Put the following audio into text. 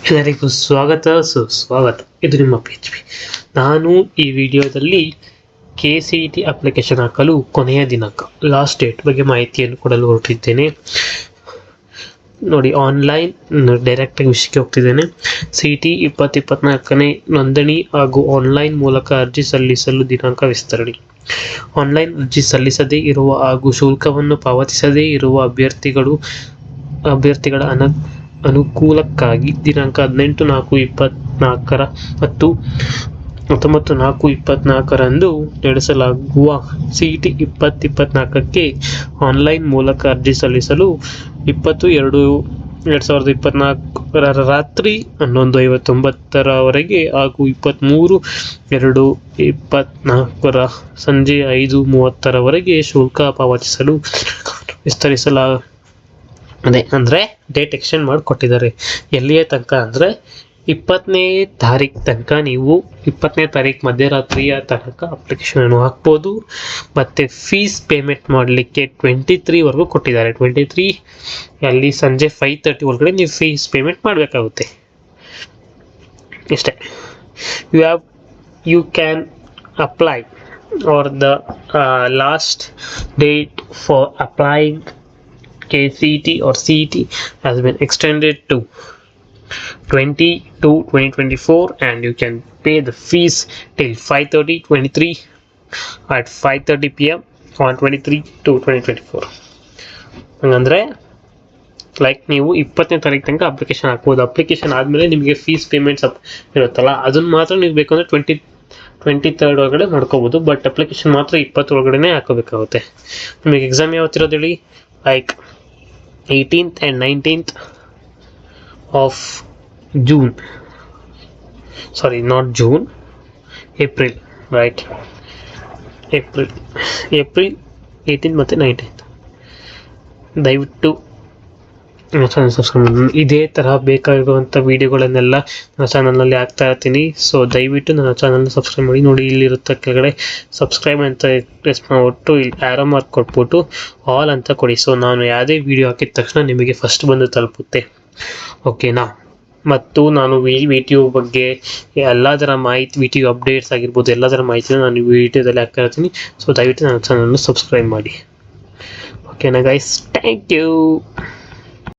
ಎಲ್ಲರಿಗೂ ಸ್ವಾಗತ ಸುಸ್ವಾಗತ. ಇದು ನಿಮ್ಮ PHP. ನಾನು ಈ ವಿಡಿಯೋದಲ್ಲಿ KCET ಅಪ್ಲಿಕೇಶನ್ ಹಾಕಲು ಕೊನೆಯ ದಿನಾಂಕ ಲಾಸ್ಟ್ ಡೇಟ್ ಬಗ್ಗೆ ಮಾಹಿತಿಯನ್ನು ಕೊಡಲು ಹೊರಟಿದ್ದೇನೆ. ನೋಡಿ, ಆನ್ಲೈನ್ ಡೈರೆಕ್ಟಾಗಿ ವಿಷಯಕ್ಕೆ ಹೋಗ್ತಿದ್ದೇನೆ. CET 2024ನೇ ನೋಂದಣಿ ಹಾಗೂ ಆನ್ಲೈನ್ ಮೂಲಕ ಅರ್ಜಿ ಸಲ್ಲಿಸಲು ದಿನಾಂಕ ವಿಸ್ತರಣೆ. ಆನ್ಲೈನ್ ಅರ್ಜಿ ಸಲ್ಲಿಸದೇ ಇರುವ ಹಾಗೂ ಶುಲ್ಕವನ್ನು ಪಾವತಿಸದೇ ಇರುವ ಅಭ್ಯರ್ಥಿಗಳ ಅನುಕೂಲಕ್ಕಾಗಿ ದಿನಾಂಕ 18/4/2024 ಮತ್ತು 19/4/2024 ನಡೆಸಲಾಗುವ CET 2024ಕ್ಕೆ ಆನ್ಲೈನ್ ಮೂಲಕ ಅರ್ಜಿ ಸಲ್ಲಿಸಲು 20/2/2024 ರಾತ್ರಿ 11:59 ಹಾಗೂ 23/2/2024 ಸಂಜೆ 5:30 ಶುಲ್ಕ ಪಾವತಿಸಲು ವಿಸ್ತರಿಸಲಾಗಿದೆ. ಅಂದರೆ ಡೇಟ್ ಎಕ್ಸ್ಟೆಂಡ್ ಮಾಡಿಕೊಟ್ಟಿದ್ದಾರೆ. ಎಲ್ಲಿಯ ತನಕ ಅಂದರೆ 20ನೇ ತಾರೀಕು ತನಕ. ನೀವು 20ನೇ ತಾರೀಕು ಮಧ್ಯರಾತ್ರಿಯ ತನಕ ಅಪ್ಲಿಕೇಶನನ್ನು ಹಾಕ್ಬೋದು. ಮತ್ತು ಫೀಸ್ ಪೇಮೆಂಟ್ ಮಾಡಲಿಕ್ಕೆ 23ವರೆಗೂ ಕೊಟ್ಟಿದ್ದಾರೆ. 23 ಅಲ್ಲಿ ಸಂಜೆ 5:30 ಒಳಗಡೆ ನೀವು ಫೀಸ್ ಪೇಮೆಂಟ್ ಮಾಡಬೇಕಾಗುತ್ತೆ. ಇಷ್ಟೇ. You can apply or the last date for applying KCET or CET has been extended to 20/2/2024 and you can pay the fees till 5:30 at 5:30 PM on 23/2/2024. ಹಂಗಂದರೆ like ನೀವು 20ನೇ ತಾರೀಕು ತನಕ ಅಪ್ಲಿಕೇಶನ್ ಹಾಕ್ಬೋದು. ಅಪ್ಲಿಕೇಶನ್ ಆದಮೇಲೆ ನಿಮಗೆ fees payments ಇರುತ್ತಲ್ಲ, ಅದನ್ನು ಮಾತ್ರ ನೀವು ಬೇಕಂದರೆ 23rd ಒಳಗಡೆ ಮಾಡ್ಕೋಬೋದು. ಬಟ್ ಅಪ್ಲಿಕೇಶನ್ ಮಾತ್ರ 20 ಒಳಗಡೆ ಹಾಕೋಬೇಕಾಗುತ್ತೆ. ನಿಮಗೆ ಎಕ್ಸಾಮ್ ಯಾವತ್ತಿರೋದು ಹೇಳಿ? Like 18th and 19th of June. Sorry, not June, April, right? April 18th ಮತ್ತು 19th. ದಯವಿಟ್ಟು ನನ್ನ ಚಾನಲ್ ಸಬ್ಸ್ಕ್ರೈಬ್ ಮಾಡಿ. ಇದೇ ಥರ ಬೇಕಾಗಿರುವಂಥ ವೀಡಿಯೋಗಳನ್ನೆಲ್ಲ ನನ್ನ ಚಾನಲ್ನಲ್ಲಿ ಹಾಕ್ತಾ ಇರ್ತೀನಿ. ಸೊ ದಯವಿಟ್ಟು ನನ್ನ ಚಾನಲ್ನ ಸಬ್ಸ್ಕ್ರೈಬ್ ಮಾಡಿ. ನೋಡಿ, ಇಲ್ಲಿರುತ್ತೆ ಕೆಳಗಡೆ ಸಬ್ಸ್ಕ್ರೈಬ್ ಅಂತ ಪ್ರೆಸ್ ಮಾಡಿಬಿಟ್ಟು ಇಲ್ಲಿ ಆ್ಯರೋ ಮಾರ್ಕ್ ಕೊಟ್ಬಿಟ್ಟು ಆಲ್ ಅಂತ ಕೊಡಿ. ಸೊ ನಾನು ಯಾವುದೇ ವೀಡಿಯೋ ಹಾಕಿದ ತಕ್ಷಣ ನಿಮಗೆ ಫಸ್ಟ್ ಬಂದು ತಲುಪುತ್ತೆ. ಓಕೆನಾ? ಮತ್ತು ನಾನು ವಿಡಿಯೋ ಬಗ್ಗೆ ಎಲ್ಲದರ ಮಾಹಿತಿ, ವಿಡಿಯೋ ಅಪ್ಡೇಟ್ಸ್ ಆಗಿರ್ಬೋದು, ಎಲ್ಲದರ ಮಾಹಿತಿನ ನಾನು ವಿಡಿಯೋದಲ್ಲಿ ಹಾಕ್ತಾ ಇರ್ತೀನಿ. ಸೊ ದಯವಿಟ್ಟು ನನ್ನ ಚಾನಲ್ನ ಸಬ್ಸ್ಕ್ರೈಬ್ ಮಾಡಿ. ಓಕೆನಾ ಗೈಸ್? Thank you.